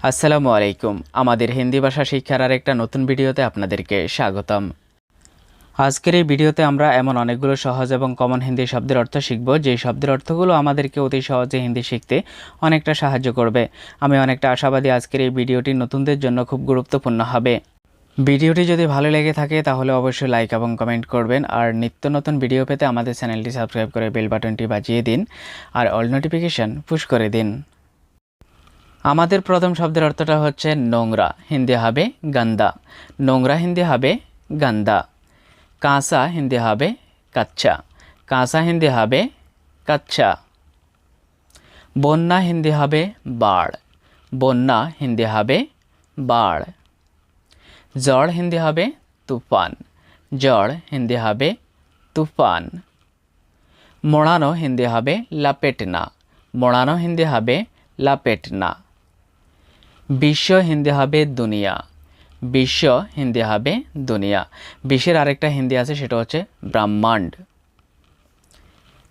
আসসালামু আলাইকুম। আমাদের হিন্দি ভাষা শিক্ষার আরেকটা নতুন ভিডিওতে আপনাদেরকে স্বাগতম। আজকের এই ভিডিওতে আমরা এমন অনেকগুলো সহজ এবং কমন হিন্দি শব্দের অর্থ শিখব, যেই শব্দের অর্থগুলো আমাদেরকে অতি সহজে হিন্দি শিখতে অনেকটা সাহায্য করবে। আমি অনেকটা আশাবাদী আজকের এই ভিডিওটি নতুনদের জন্য খুব গুরুত্বপূর্ণ হবে। ভিডিওটি যদি ভালো লেগে থাকে তাহলে অবশ্যই লাইক এবং কমেন্ট করবেন, আর নিত্য নতুন ভিডিও পেতে আমাদের চ্যানেলটি সাবস্ক্রাইব করে বেল বাটনটি বাজিয়ে দিন আর অল নোটিফিকেশন পুশ করে দিন। আমাদের প্রথম শব্দের অর্থটা হচ্ছে নোংরা, হিন্দি হবে গন্দা। নোংরা হিন্দি হবে গন্দা। কাঁচা হিন্দি হবে কাচ্চা। কাঁচা হিন্দি হবে কাচ্চা। বন্যা হিন্দি হবে বাড়। বন্যা হিন্দি হবে বাড়। ঝড় হিন্দি হবে তুফান। ঝড় হিন্দি হবে তুফান। মোড়ানো হিন্দি হবে লাপেটনা। মোড়ানো হিন্দি হবে লাপেটনা। বিশ্ব হিন্দি হবে দুনিয়া। বিশ্ব হিন্দি হবে দুনিয়া। বিশ্বের আরেকটা হিন্দি আছে, সেটা হচ্ছে ব্রহ্মাণ্ড।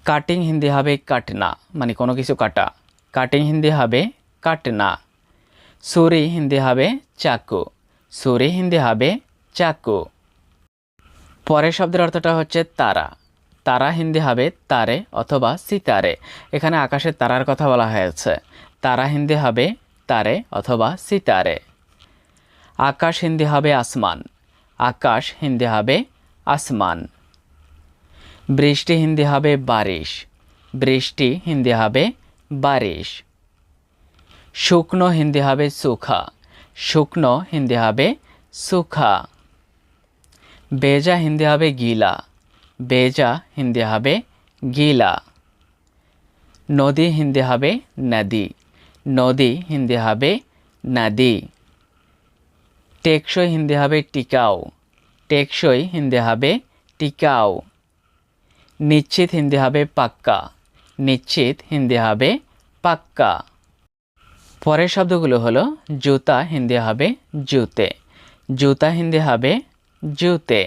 কাটিং হিন্দি হবে কাটনা, মানে কোনো কিছু কাটা। কাটিং হিন্দি হবে কাটনা। ছুরি হিন্দি হবে চাকু। ছুরি হিন্দি হবে চাকু। পরের শব্দের অর্থটা হচ্ছে তারা। তারা হিন্দি হবে তারে অথবা সিতারে। এখানে আকাশের তারার কথা বলা হয়েছে। তারা হিন্দি হবে তারে অথবা সিতারে। আকাশ হিন্দি হবে আসমান। আকাশ হিন্দি হবে আসমান। বৃষ্টি হিন্দি হবে বারিশ। বৃষ্টি হিন্দি হবে বারিশ। শুকনো হিন্দি হবে সুখা। শুকনো হিন্দি হবে সুখা। বেজা হিন্দি হবে গিলা। বেজা হিন্দি হবে গিলা। নদী হিন্দি হবে নদী। নদী হিন্দি হবে নদী। টেকসই হিন্দি হবে টিকাও। টেকসই হিন্দি হবে টিকাও। নিশ্চিত হিন্দি হবে পাক্কা। নিশ্চিত হিন্দি হবে পাক্কা। পরের শব্দগুলো হলো জুতা হিন্দি হবে জুতে। জুতা হিন্দি হবে জুতে।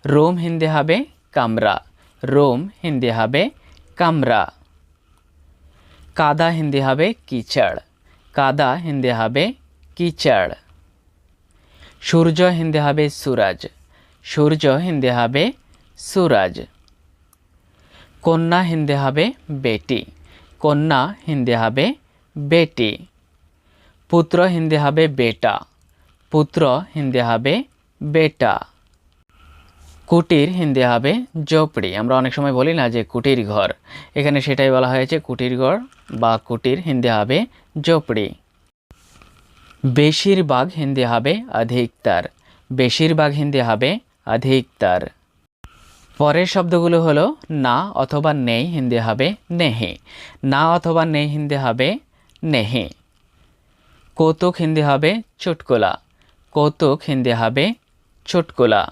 রুম হিন্দি হবে কামরা। রুম হিন্দি হবে কামরা। কাদা হিন্দি হবে কিচড়। কাদা হিন্দি হবে কিচড়। সূর্য হিন্দি হবে সুরজ। সূর্য হিন্দি হবে সুরজ। কন্যা হিন্দি হবে বেটি। কন্যা হিন্দি হবে বেটি। পুত্র হিন্দি হবে বেটা। পুত্র হিন্দি হবে বেটা। কুটির হিন্দি হবে ঝোপড়ি। আমরা অনেক সময় বলি না যে কুটির ঘর, এখানে সেটাই বলা হয়েছে, কুটির ঘর বা কুটির হিন্দি হবে ঝোপড়ি। বেশিরভাগ হিন্দি হবে অধিকতর। বেশিরভাগ হিন্দি হবে অধিকতর। পরের শব্দগুলো হলো না অথবা নেই হিন্দি হবে নেহি। না অথবা নেই হিন্দি হবে নেহি। কৌতুক হিন্দি হবে চুটকুলা। কৌতুক হিন্দি হবে চুটকুলা।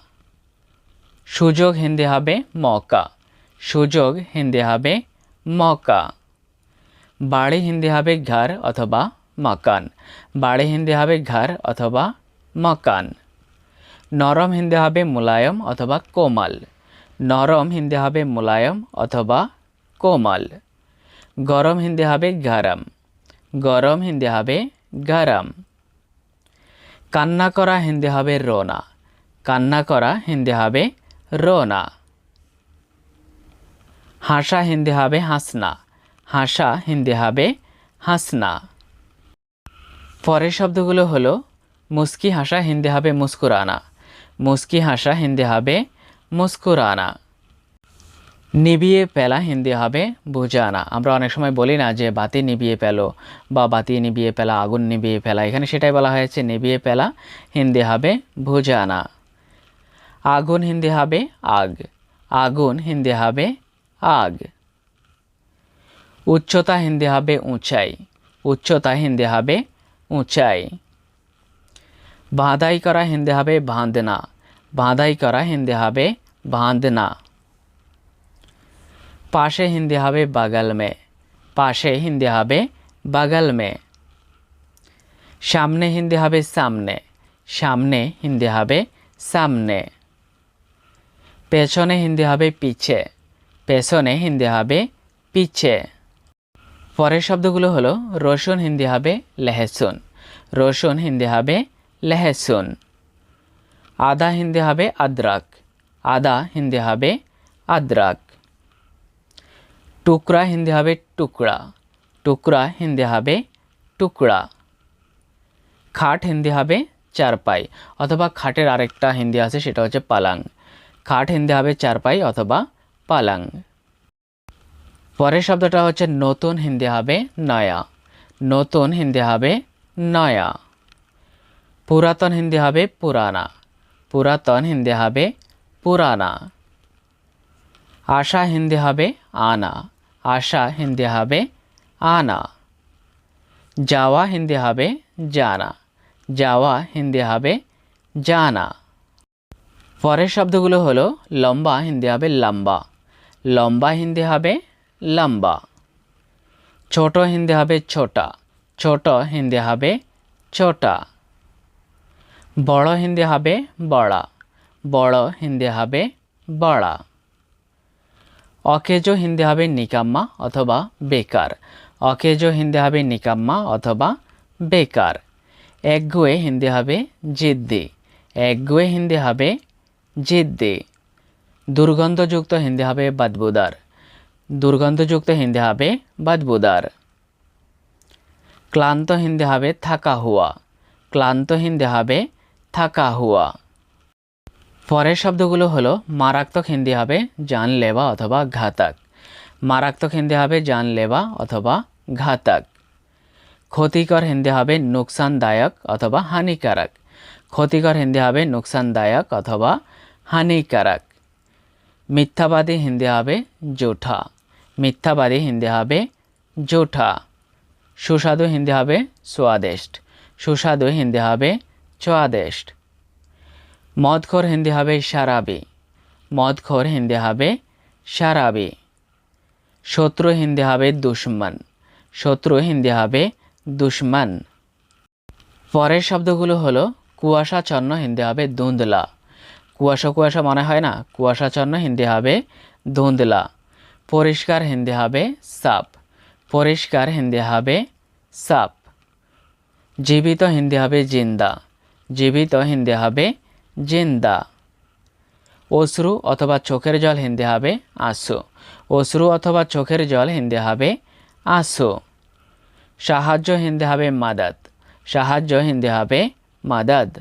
সুযোগ হিন্দি হবে মৌকা। সুযোগ হিন্দি হবে মৌকা। বাড়ি হিন্দি হবে ঘর অথবা মকান। বাড়ি হিন্দি হবে ঘর অথবা মকান। নরম হিন্দি হবে মুলায়ম অথবা কোমল। নরম হিন্দি হবে মুলায়ম অথবা কোমল। গরম হিন্দি হবে গরম। গরম হিন্দি হবে গরম। কান্না করা হিন্দি হবে রোনা। কান্না করা হিন্দি হবে রোনা। হাসা হিন্দি হবে হাসনা। হাসা হিন্দি হবে হাসনা। পরের শব্দগুলো হলো মুস্কি হাসা হিন্দি হবে মুস্কুরানা। মুস্কি হাসা হিন্দি হবে মুস্কুরানা। নিভিয়ে পেলা হিন্দি হবে বুঝানা। আমরা অনেক সময় বলি না যে বাতি নিভিয়ে পেলো বা বাতি নিভিয়ে পেলা, আগুন নিভিয়ে ফেলা, এখানে সেটাই বলা হয়েছে নিভিয়ে পেলা হিন্দি হবে বুঝানা। আগুন হিন্দি হবে আগ। আগুন হিন্দি হবে আগ। উচ্চতা হিন্দি হবে উঁচাই। উচ্চতা হিন্দি হবে উঁচাই। বাঁধাই করা হিন্দি হবে বাঁধনা। বাঁধাই করা হিন্দি হবে বাঁধনা। পাশে হিন্দি হবে बगल में। পাশে হিন্দি হবে बगल में। সামনে হিন্দি হবে সামনে। সামনে হিন্দি হবে সামনে। পেছনে হিন্দি হবে পিছে। পেছনে হিন্দি হবে পিছে। পরের শব্দগুলো হলো রসুন হিন্দি হবে লেহসুন। রসুন হিন্দি হবে লেহসুন। আদা হিন্দি হবে আদরাক, আদা হিন্দি হবে আদরাক। টুকরা হিন্দি হবে টুকরা, টুকরা হিন্দি হবে টুকরা। খাট হিন্দি হবে চারপাই, অথবা খাটের আরেকটা হিন্দি আছে সেটা হচ্ছে পালাং। খাট হিন্দি হবে চারপাই অথবা পালাং। পরের শব্দটা হচ্ছে নতুন হিন্দি হবে নয়া, নতুন হিন্দি হবে নয়া। পুরাতন হিন্দি হবে পুরানা, পুরাতন হিন্দি হবে পুরানা। আশা হিন্দি হবে আনা, আশা হিন্দি হবে আনা। যাওয়া হিন্দি হবে জানা, যাওয়া হিন্দি হবে জানা। পরের শব্দগুলো হলো লম্বা হিন্দি হবে লম্বা, লম্বা হিন্দি হবে লম্বা। ছোট হিন্দি হবে ছোটা, ছোট হিন্দি হবে ছোটা। বড় হিন্দি হবে বড়া, বড় হিন্দি হবে বড়া। অকেজো হিন্দি হবে নিকাম্মা অথবা বেকার, অকেজো হিন্দি হবে নিকাম্মা অথবা বেকার। একগুয়ে হিন্দি হবে জিদ্দি, একগুয়ে হিন্দি হবে জিদ্দি। দুর্গন্ধযুক্ত হিন্দি হবে বদবুদার, দুর্গন্ধযুক্ত হিন্দি হবে বদবুদার। ক্লান্ত হিন্দি হবে থাকা হুয়া, ক্লান্ত হিন্দি হবে থাকা হুয়া। পরের শব্দগুলো হলো মারাত্মক হিন্দি হবে জানলেবা অথবা ঘাতক, মারাত্মক হিন্দি হবে জানলেবা অথবা ঘাতক। ক্ষতিকর হিন্দি হবে নুকসানদায়ক অথবা হানিকারক, ক্ষতিকর হিন্দি হবে নুকসানদায়ক অথবা হানিকারক। মিথ্যাবাদী হিন্দি হবে জোঠা, মিথ্যাবাদী হিন্দি হবে জোঠা। সুস্বাদু হিন্দি হবে स्वादिष्ट, সুস্বাদু হিন্দি হবে स्वादिष्ट। মদখোর হিন্দি হবে শরাবি, মদখোর হিন্দি হবে শরাবি। শত্রু হিন্দি হবে দুশ্মন, শত্রু হিন্দি হবে দুশ্মন। পরের শব্দগুলো হলো কুয়াশাচ্ছন্ন হিন্দি হবে ধুন্দলা, কুয়াশা কুয়াশা মনে হয় না, কুয়াশাচ্ছন্ন হিন্দি হবে ধুন্দলা। পরিষ্কার হিন্দি হবে সাফ, পরিষ্কার হিন্দি হবে সাফ। জীবিত হিন্দি হবে জিন্দা, জীবিত হিন্দি হবে জিন্দা। অশ্রু অথবা চোখের জল হিন্দি হবে আঁসু, অশ্রু অথবা চোখের জল হিন্দি হবে আঁসু। সাহায্য হিন্দি হবে মাদাদ, সাহায্য হিন্দি হবে মাদাদ।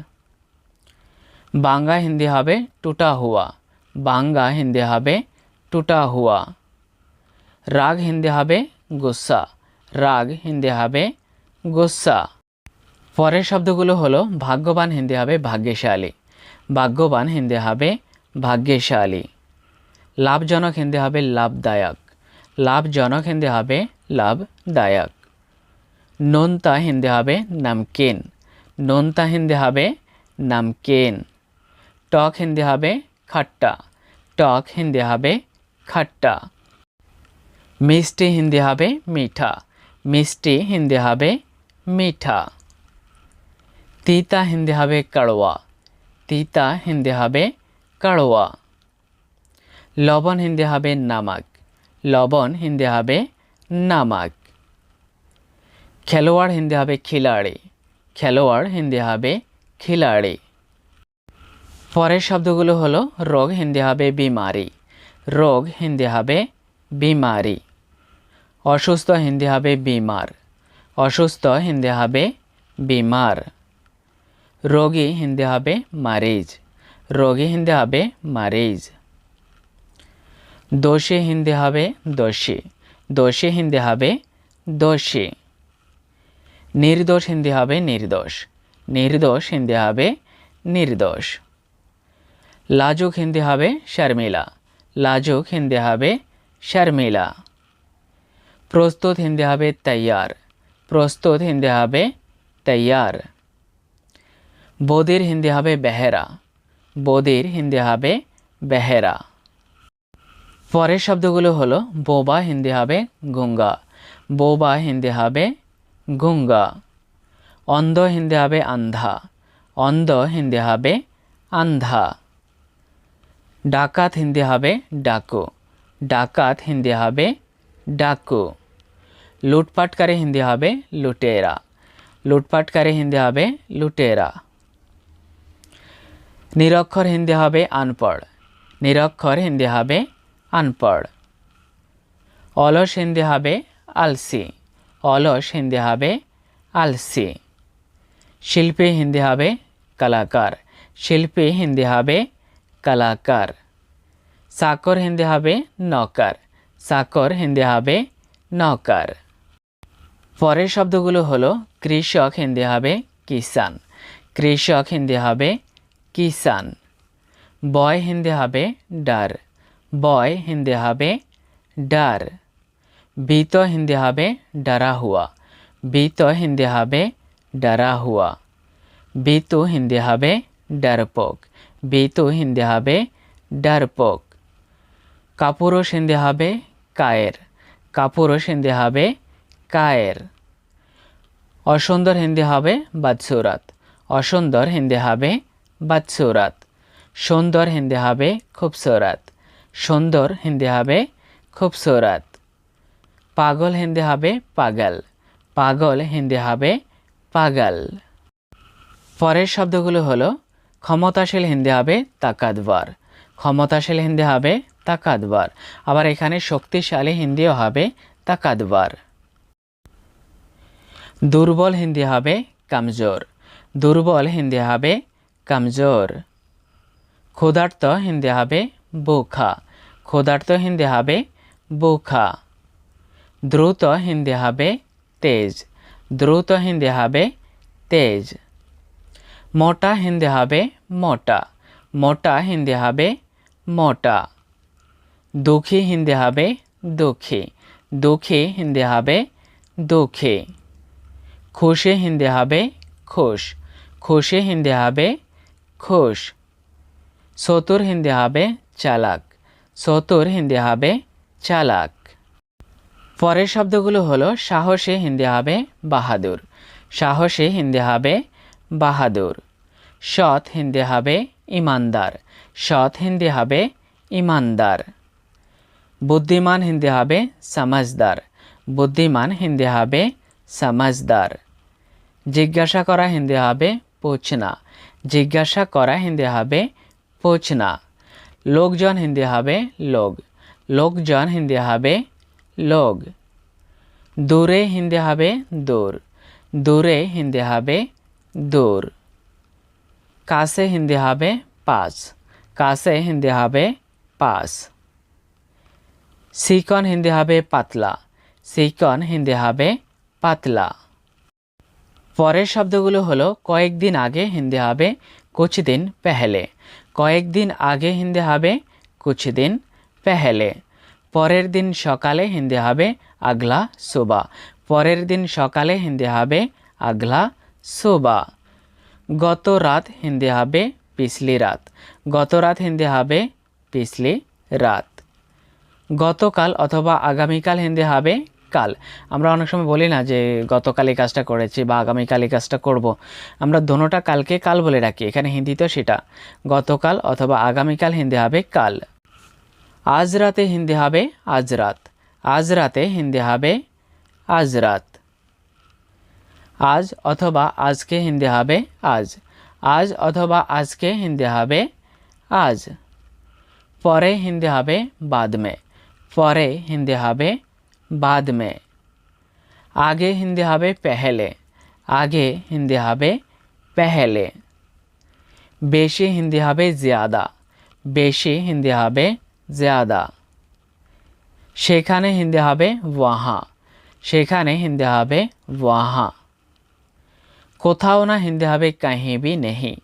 বাঙ্গা হিন্দি হবে টুটা হুয়া, বাঙ্গা হিন্দি হবে টুটা হুয়া। রাগ হিন্দি হবে গুস্সা, রাগ হিন্দি হবে গুস্সা। পরের শব্দগুলো হলো ভাগ্যবান হিন্দি হবে ভাগ্যশালী, ভাগ্যবান হিন্দি হবে ভাগ্যশালী। লাভজনক হিন্দি হবে লাভদায়ক, লাভজনক হিন্দি হবে লাভদায়ক। নোনতা হিন্দি হবে নমকিন, নোনতা হিন্দি হবে নমকিন। টক হিন্দি হবে খট্টা, টক হিন্দি হবে খট্টা। মিষ্টি হিন্দি হবে মিঠা, মিষ্টি হিন্দি হবে মিঠা। তিতা হিন্দি হবে কড়ওয়া, তিতা হিন্দি হবে কড়ওয়া। লবণ হিন্দি হবে নামক, লবণ হিন্দি হবে নামক। খেলোয়াড় হিন্দি হবে খিলাড়ি, খেলোয়াড় হিন্দি হবে খিলাড়ি। পরের শব্দগুলো হলো রোগ হিন্দি হবে বিমারি, রোগ হিন্দি হবে বিমারি। অসুস্থ হিন্দি হবে বিমার, অসুস্থ হিন্দি হবে বিমার। রোগী হিন্দি হবে মারিজ, রোগী হিন্দি হবে মারিজ। দোষী হিন্দি হবে দোষী, দোষী হিন্দি হবে দোষী। নির্দোষ হিন্দি হবে নির্দোষ, নির্দোষ হিন্দি হবে নির্দোষ। লাজুক হিন্দি হবে শর্মিলা, লাজুক হিন্দি হবে শর্মিলা। প্রস্তুত হিন্দি হবে তৈয়ার, প্রস্তুত হিন্দি হবে তৈয়ার। বধির হিন্দি হবে বেহেরা, বধির হিন্দি হবে বেহেরা। পরের শব্দগুলো হলো বোবা হিন্দি হবে গুঙ্গা, বোবা হিন্দি হবে গুঙ্গা। অন্ধ হিন্দি হবে আন্ধা, অন্ধ হিন্দি হবে আন্ধা। ডাকাত হিন্দি হবে ডাকু, ডাকাত হিন্দি হবে ডাকু। লুটপাটকারী হিন্দি হবে লুটেরা, লুটপাটকারী হিন্দি হবে লুটেরা। নিরক্ষর হিন্দি হবে আনপড়, নিরক্ষর হিন্দি হবে আনপড়। অলস হিন্দি হবে আলসি, অলস হিন্দি হবে আলসি। শিল্পী হিন্দি হবে কলাকার, শিল্পী হিন্দি হবে কলাকার। চাকর হিন্দি হবে নৌকর, চাকর হিন্দি হবে নৌকর। পরের শব্দগুলো হলো কৃষক হিন্দি হবে কিষান, কৃষক হিন্দি হবে কিষান। বয় হিন্দি হবে ডার, বয় হিন্দি হবে ডার। ভীত হিন্দি হবে ডরা হুয়া, ভীত হিন্দি হবে ডরা হুয়া। ভীতু হিন্দি হবে ডরপোক, ভীতু হিন্দি হবে ডরপোক। কাপুরুষ হিন্দি হবে কায়ের, কাপুরুষ হিন্দি হবে কায়ের। অসুন্দর হিন্দি হবে বদসুরত, অসুন্দর হিন্দি হবে বদসুরত। সুন্দর হিন্দি হবে খুবসুরত, সুন্দর হিন্দি হবে খুবসুরত। পাগল হিন্দি হবে পাগল, পাগল হিন্দি হবে পাগল। পরের শব্দগুলো হলো ক্ষমতাশীল হিন্দি হবে তাকাতবার, ক্ষমতাশীল হিন্দি হবে তাকাতবার। আবার এখানে শক্তিশালী হিন্দিও হবে তাকাতবার। দুর্বল হিন্দি হবে কমজোর, দুর্বল হিন্দি হবে কমজোর। ক্ষুধার্ত হিন্দি হবে ভুখা, ক্ষুধার্ত হিন্দি হবে ভুখা। দ্রুত হিন্দি হবে তেজ, দ্রুত হিন্দি হবে তেজ। মোটা হিন্দি হবে মোটা, মোটা হিন্দি হবে মোটা। দুঃখী হিন্দি হবে দুঃখী, দুঃখী হিন্দি হবে দুঃখী। খুশি হিন্দি হবে খুশ, খুশি হিন্দি হবে খুশ। চতুর হিন্দি হবে চালাক, চতুর হিন্দি হবে চালাক। পরের শব্দগুলো হলো সাহসী হিন্দি হবে বাহাদুর, সাহসী হিন্দি হবে বাহাদুর। সৎ হিন্দি হবে ইমানদার, সৎ হিন্দি হবে ইমানদার। বুদ্ধিমান হিন্দি হবে সমঝদার, বুদ্ধিমান হিন্দি হবে সমঝদার। জিজ্ঞাসা করা হিন্দি হবে পুছনা, জিজ্ঞাসা করা হিন্দি হবে পুছনা। লোকজন হিন্দি হবে লোক, লোকজন হিন্দি হবে লোক। দূরে হিন্দি হবে দূর, দূরে হিন্দি হবে দূর। কাছে হিন্দি হবে পাস, কাছে হিন্দি হবে পাস। চিকন হিন্দি হবে পাতলা, চিকন হিন্দি হবে পাতলা। পরের শব্দগুলো হলো কয়েকদিন আগে হিন্দি হবে কুছ দিন পেহলে, কয়েকদিন আগে হিন্দি হবে কুছ দিন পেহলে। পরের দিন সকালে হিন্দি হবে আগলা সুবা, পরের দিন সকালে হিন্দি হবে আগলা সুবা। গত রাত হিন্দি হবে পিছলি রাত, গত রাত হিন্দি হবে পিছলি রাত। গতকাল অথবা আগামীকাল হিন্দি হবে কাল। আমরা অনেক সময় বলি না যে গতকাল এই কাজটা করেছি বা আগামীকাল এই কাজটা করব, আমরা দোনোটা কালকে কাল বলে রাখি, এখানে হিন্দিতেও সেটা। গতকাল অথবা আগামীকাল হিন্দি হবে কাল। আজ রাতে হিন্দি হবে আজ রাত, আজ রাতে হিন্দি হবে আজ রাত। আজ অথবা আজকে হিন্দি হবে আজ, আজ অথবা আজকে হিন্দি হবে আজ। পরে হিন্দি হবে बाद में, পরে হিন্দি হবে बाद में। आगे हिंदी হবে पहले, आगे हिंदी হবে पहले। বেশি হিন্দি হবে ज़्यादा, বেশি হিন্দি হবে ज़्यादा। সেখানে হিন্দি হবে वहाँ, সেখানে হিন্দি হবে वहाँ। কোথাও না হিন্দি হবে कहीं भी नहीं,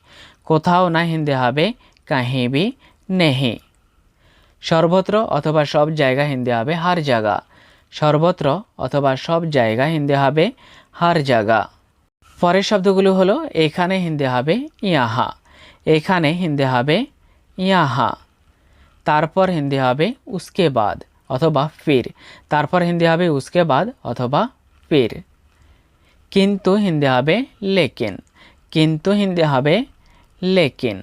কোথাও না হিন্দি হবে कहीं भी नहीं। সর্বত্র অথবা সব জায়গা হিন্দি হবে हर जगह, সর্বত্র অথবা সব জায়গা হিন্দি হবে हर जगह। পরের শব্দগুলো হলো এখানে হিন্দি হবে यहाँ, এখানে হিন্দি হবে यहाँ। তারপর হিন্দি হবে उसके बाद অথবা फिर, তারপর হিন্দি হবে उसके बाद অথবা फिर। কিন্তু হিন্দি হবে लेकिन, কিন্তু হিন্দি হবে लेकिन।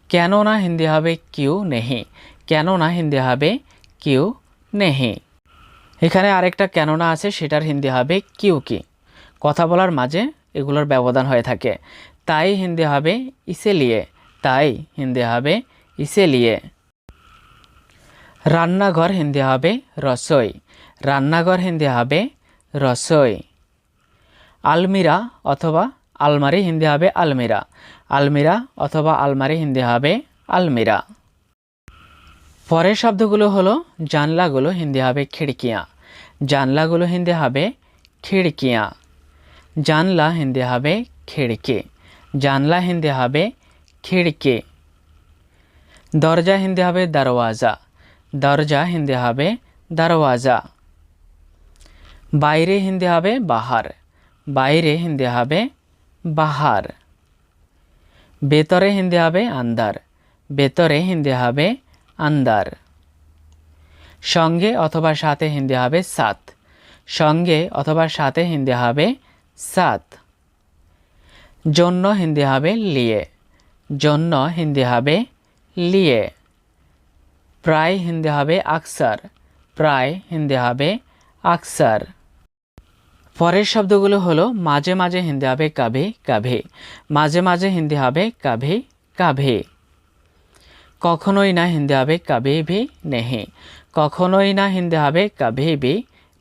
কেন না হিন্দি হবে क्यों नहीं, কেন না হিন্দি হবে क्यों नहीं। এখানে আরেকটা কেন না আছে, সেটার হিন্দি হবে क्यों की। কথা বলার মাঝে এগুলোর ব্যবধান হয়ে থাকে। তাই হিন্দি হবে ইসিলিয়ে, তাই হিন্দি হবে ইসিলিয়ে। রান্নাঘর হিন্দি হবে রসোই, রান্নাঘর হিন্দি হবে রসোই। আলমিরা অথবা আলমারি হিন্দি হবে আলমিরা, আলমিরা অথবা আলমারি হিন্দি হবে আলমিরা। পরের শব্দগুলো হলো জানলাগুলো হিন্দি হবে খিড়কিয়া, জানলাগুলো হিন্দি হবে খিড়কিয়া। জানলা হিন্দি হবে খিড়কি, জানলা হিন্দি হবে খিড়কি। দরজা হিন্দি হবে দরওয়াজা, দরজা হিন্দি হবে দরওয়াজা। বাইরে হিন্দি হবে বাহার, বাইরে হিন্দি হবে বাহার। ভেতরে হিন্দি হবে আন্দার, ভেতরে হিন্দি হবে আন্দার। সঙ্গে অথবা সাথে হিন্দি হবে সাথ, সঙ্গে অথবা সাথে হিন্দি হবে সাথ। জন্য হিন্দি হবে লিয়ে, জন্য হিন্দি হবে লিয়ে। প্রায় হিন্দি হবে আকসার, প্রায় হিন্দি হবে আকসার। পরের শব্দগুলো হলো মাঝে মাঝে হিন্দি হবে কাভি কাভি, মাঝে মাঝে হিন্দি হবে কাভি কাভি। কখনোই না হিন্দি হবে কभी भी नहीं, কখনোই না হিন্দি হবে কभी भी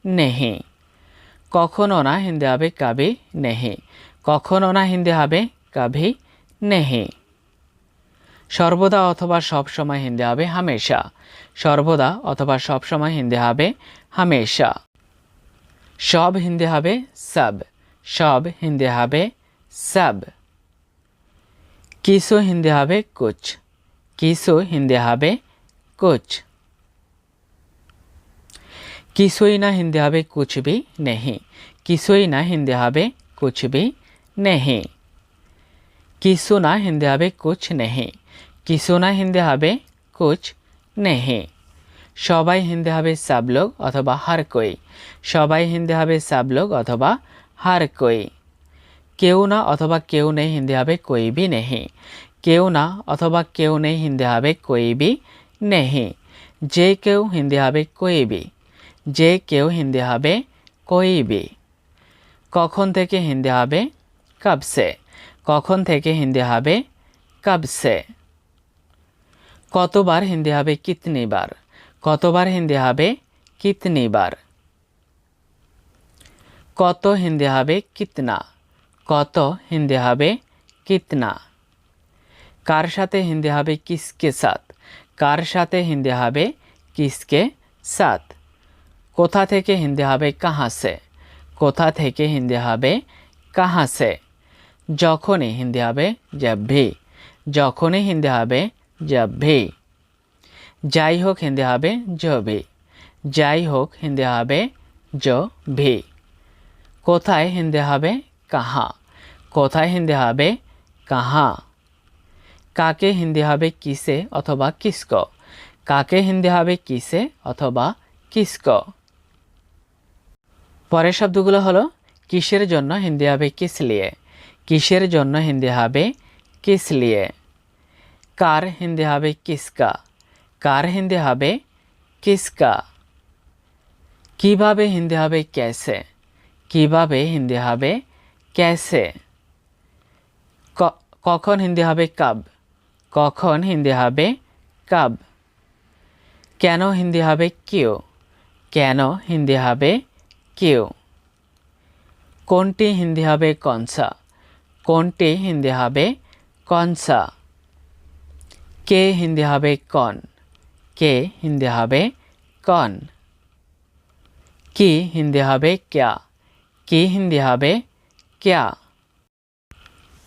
नहीं। কখনো না হিন্দি হবে কभी नहीं, কখনো না হিন্দি হবে কभी नहीं। সর্বদা অথবা সব সময় হিন্দি হবে হামেশা, সর্বদা অথবা সব সময় হিন্দি হবে হামেশা। সব হিন্দি হবে সব, সব হিন্দি হবে সব। কিছু হিন্দি হবে কুছ, কিছু হিন্দি হবে কুছ। কিছুই না হিন্দি হবে কুছ ভি নেহি, কিছুই না হিন্দি হবে কুছ ভি নেহি। কিছু না হিন্দি হবে কুছ নেহি, কিছু না হিন্দি হবে কুছ নেহি। সবাই হিন্দি হবে সব লোগ অথবা হর কোই, সবাই হিন্দি হবে সব লোগ অথবা হর কোই। কেউ না অথবা কেউ নেই হিন্দি হবে কোই ভি নেহি, কেউ না অথবা কেউ নেই হিন্দি হবে কোই ভি নেহি। যে কেউ হিন্দি হবে কোই ভি, যে কেউ হিন্দি হবে কোই ভি। কখন থেকে হিন্দি হবে কব সে, কখন থেকে হিন্দি হবে কব সে। কতবার হিন্দি হবে কিতনি বার, কতবার হিন্দি হবে কিতনি বার। কত হিন্দি হবে কিতনা, কত হিন্দি হবে কিতনা। কার সাথে হিন্দি হবে কিসকে সাথ, কার সাথে হিন্দি হবে কিসকে সাথ। কোথা থেকে হিন্দি হবে কাহা সে, কোথা থেকে হিন্দি হবে কাহা সে। যখনই হিন্দি হবে জব ভি, যখনই হিন্দি হবে জব ভি। যাই হোক হিন্দি হবে জো ভি, যাই হোক হিন্দি হবে জো ভি। কোথায় হিন্দি হবে কাহা, কোথায় হিন্দি হবে কাহা। কাকে হিন্দি হবে কিসে অথবা কিসকো, কাকে হিন্দি হবে কিসে অথবা কিসকো। পরের শব্দগুলো হলো কিসের জন্য হিন্দি হবে কিস লিয়ে, কিসের জন্য হিন্দি হবে কিস লিয়ে। কার হিন্দি হবে কিসকা, কার হিন্দি হবে কিসকা। কিভাবে হিন্দি হবে ক্যাসে, কিভাবে হিন্দি হবে ক্যাসে। কখন হিন্দি হবে কব, কখন হিন্দি হবে কব। কেন হিন্দি হবে কিউ, কেন হিন্দি হবে কিউ। কোনটি হিন্দি হবে কনসা, কোনটি হিন্দি হবে কনসা। কে হিন্দি হবে কন, কে হিন্দি হবে কন। কি হিন্দি হবে ক্যা, কি হিন্দি হবে ক্যা।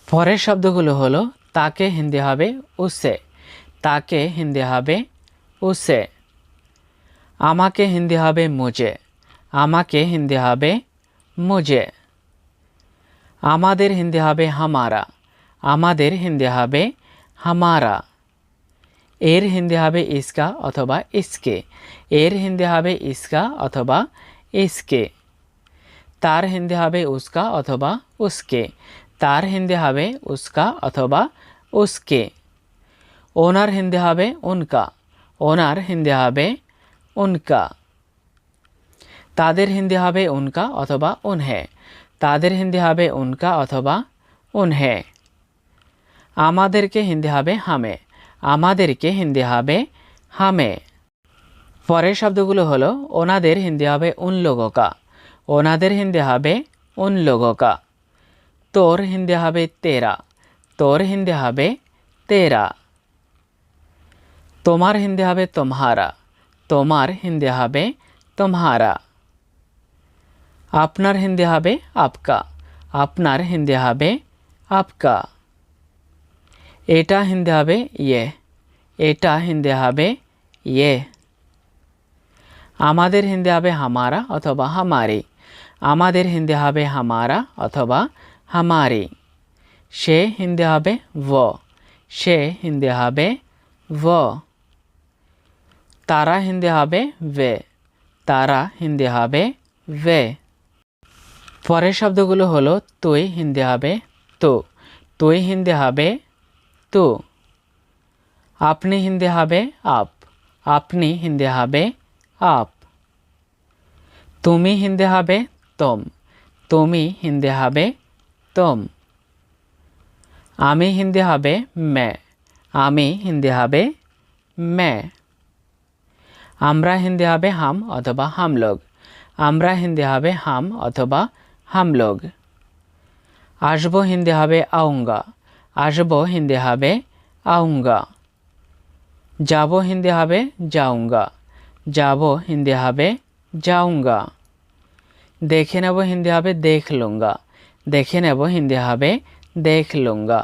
পরের শব্দগুলো হলো তাকে হিন্দি হবে উসে, তাকে হিন্দি হবে উসে। আমাকে হিন্দি হবে মুঝে, আমাকে হিন্দি হবে মুঝে। আমাদের হিন্দি হবে হামারা, আমাদের হিন্দি হবে হামারা। এর হিন্দি হবে ইসকা অথবা ইসকে, এর হিন্দি হবে ইসকা অথবা ইসকে। তার হিন্দি হবে উসকা অথবা উসকে, তার হিন্দি হবে উসকা অথবা উসকে। ওনার হিন্দি হবে উনকা, ওনার হিন্দি হবে উনকা। তাদের হিন্দি হবে উনকা অথবা উনহে, তাদের হিন্দি হবে উনকা অথবা উনহে। আমাদেরকে হিন্দি হবে হামে, আমাদেরকে হিন্দি হবে হামে। পরের শব্দগুলো হলো ওনাদের হিন্দি হবে উন লোগোं का, ওনাদের হিন্দি হবে উন লোগোं का। তোর হিন্দি হবে তেরা, তোর হিন্দি হবে তেরা। তোমার হিন্দি হবে তোমারা, তোমার হিন্দি হবে তোমারা। আপনার হিন্দি হবে আপকা, আপনার হিন্দি হবে আপকা। এটা হিন্দি হবে ইয়ে, এটা হিন্দি হবে ইয়ে। আমাদের হিন্দি হবে হামারা অথবা হামারি, আমাদের হিন্দি হবে হামারা অথবা হামারি। সে হিন্দি হবে वो, সে হিন্দি হবে वो। তারা হিন্দি হবে वे, তারা হিন্দি হবে वे। পরের শব্দগুলো হলো তুই হিন্দি হবে তু, তুই হিন্দি হবে তু। আপনি হিন্দি হবে আপ, আপনি হিন্দি হবে আপ। তুমি হিন্দি হবে তোম, তুমি হিন্দি হবে তোম। আমি হিন্দি হবে मैं, আমি হিন্দি হবে मैं। আমরা হিন্দি হবে হাম অথবা হাম লোগ, আমরা হিন্দি হবে হাম অথবা হাম লোগ। আসবো হিন্দি হবে আউঙ্গা, আসবো হিন্দি হবে আউঙ্গা। যাবো হিন্দি হবে যাউঙ্গা, যাবো হিন্দি হবে যাউঙ্গা। দেখে নেব হিন্দি হবে দেখ লুঙ্গা, দেখে নেব হিন্দি হবে দেখ লুঙ্গা।